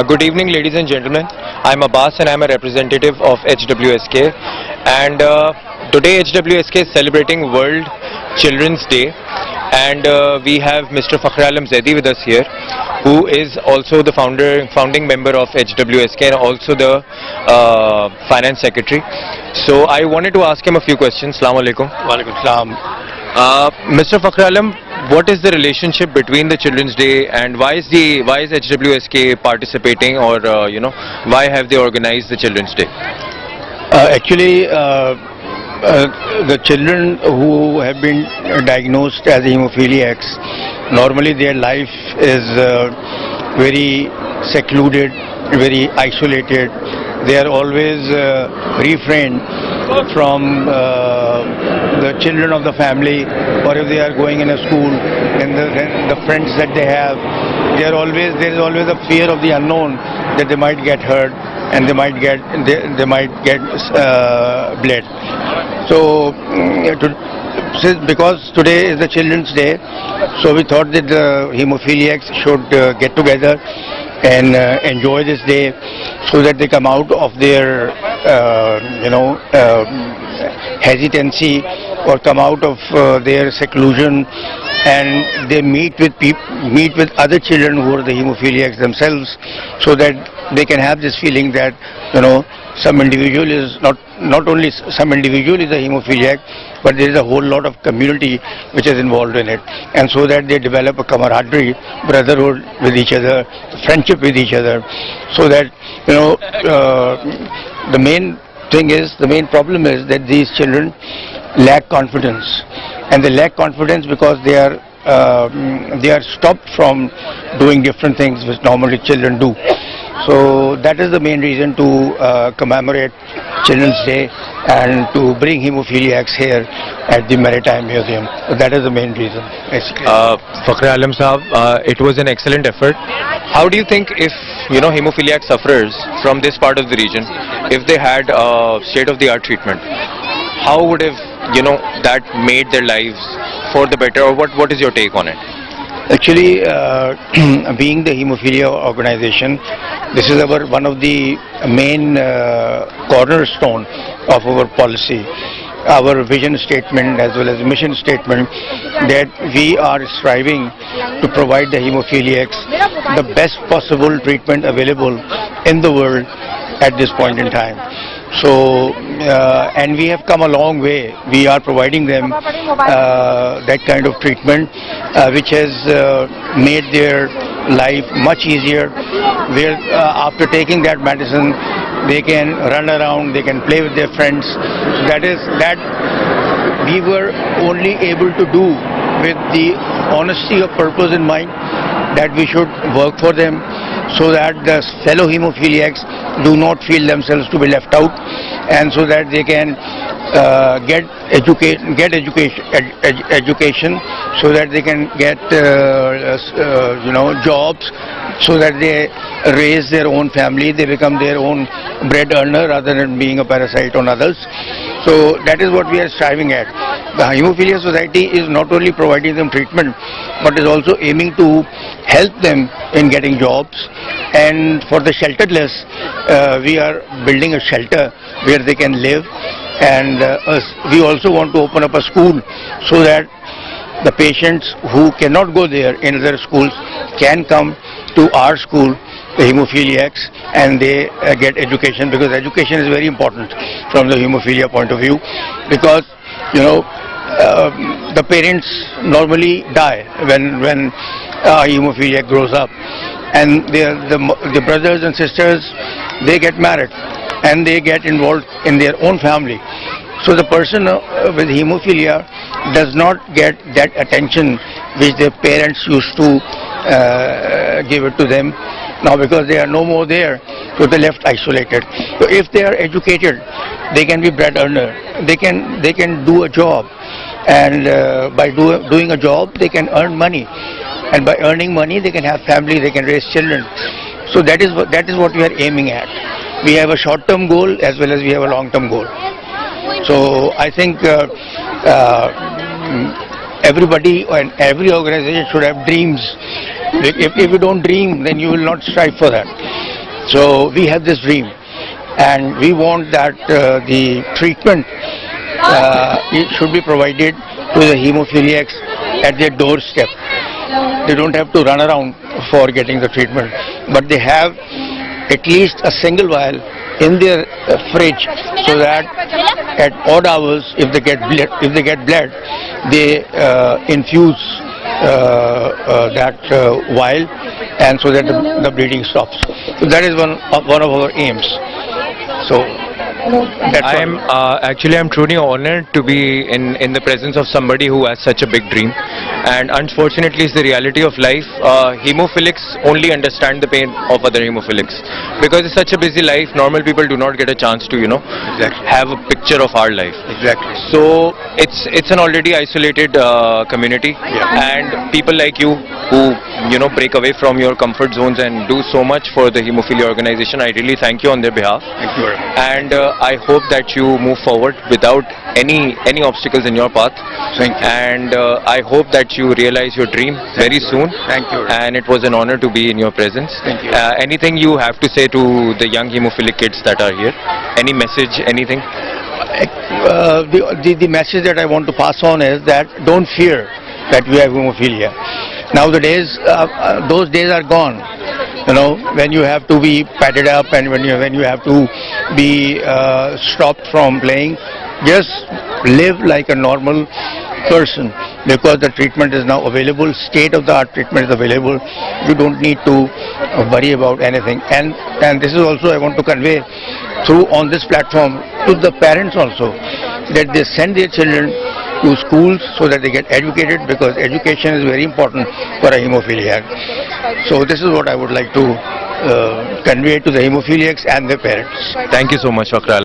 Good evening, ladies and gentlemen. I'm Abbas and I'm a representative of HWSK. And today HWSK is celebrating World Children's Day. And we have Mr. Fakhr Alam Zaidi with us here, who is also the founding member of HWSK and also the finance secretary. So I wanted to ask him a few questions. Assalamu alaikum. Walaikum salam. Mr. Fakhr Alam, what is the relationship between the Children's Day and why is HWSK participating, or why have they organized the Children's Day? Actually, the children who have been diagnosed as hemophiliacs, normally their life is very secluded, very isolated. They are always refrained from the children of the family, or if they are going in a school, then the friends that they have, there is always a fear of the unknown that they might get hurt and they might get bled. So because today is the Children's Day, so we thought that the hemophiliacs should get together and enjoy this day, so that they come out of their hesitancy, or come out of their seclusion, and they meet with other children who are the hemophiliacs themselves, so that they can have this feeling that some individual is not only some individual is a hemophiliac, but there is a whole lot of community which is involved in it, and so that they develop a camaraderie, brotherhood with each other, friendship with each other, so that the main problem is that these children lack confidence, and they lack confidence because they are stopped from doing different things which normally children do. So that is the main reason to commemorate Children's Day and to bring hemophiliacs here at the Maritime Museum. So that is the main reason, basically. Fakhr Alam Sahab, it was an excellent effort. How do you think if hemophiliac sufferers from this part of the region, if they had state-of-the-art treatment, how would have that made their lives for the better, or what is your take on it? Actually, being the hemophilia organization, this is one of the main cornerstone of our policy, our vision statement as well as mission statement, that we are striving to provide the hemophiliacs the best possible treatment available in the world at this point in time. So, and we have come a long way. We are providing them that kind of treatment which has made their life much easier, where after taking that medicine they can run around, they can play with their friends. That we were only able to do with the honesty of purpose in mind, that we should work for them, so that the fellow hemophiliacs do not feel themselves to be left out, and so that they can get education, so that they can get jobs, so that they raise their own family, they become their own bread earner rather than being a parasite on others. So that is what we are striving at. The Hemophilia Society is not only providing them treatment, but is also aiming to help them in getting jobs. And for the shelterless, we are building a shelter where they can live, and we also want to open up a school, so that the patients who cannot go there in other schools can come to our school, the hemophiliacs, and they get education, because education is very important from the hemophilia point of view, because the parents normally die when a hemophiliac grows up, and the brothers and sisters, they get married and they get involved in their own family. So the person with hemophilia does not get that attention which their parents used to give it to them. Now, because they are no more there, so they left isolated. So if they are educated, they can be bread earner. They can do a job, and by doing a job, they can earn money, and by earning money, they can have family, they can raise children. So that is what we are aiming at. We have a short-term goal as well as we have a long-term goal. So I think everybody and every organization should have dreams. If you don't dream, then you will not strive for that. So we have this dream, and we want that the treatment it should be provided to the hemophiliacs at their doorstep. They don't have to run around for getting the treatment, but they have at least a single vial in their fridge, so that at odd hours, if they get blood, they infuse that vial, and so that the bleeding stops. So that is one of our aims. So that's I am I'm truly honored to be in the presence of somebody who has such a big dream, and unfortunately it's the reality of life. Hemophilics only understand the pain of other hemophilics, because it's such a busy life. Normal people do not get a chance to Exactly. have a picture of our life. Exactly. So it's an already isolated community, and people like you who break away from your comfort zones and do so much for the hemophilia organization. I really thank you on their behalf. Thank you very much. And I hope that you move forward without any obstacles in your path. Thank you. And I hope that you realize your dream very soon. Thank you. And it was an honor to be in your presence. Thank you. Anything you have to say to the young hemophilic kids that are here? Any message? Anything? The message that I want to pass on is that don't fear that you have hemophilia. Now the days, those days are gone. When you have to be padded up, and when you have to be stopped from playing, just live like a normal person, because the treatment is now available. State-of-the-art treatment is available. You don't need to worry about anything. And this is also I want to convey through on this platform to the parents also, that they send their children to schools so that they get educated, because education is very important for a hemophiliac. So this is what I would like to convey to the hemophiliacs and their parents. Thank you so much, Dr.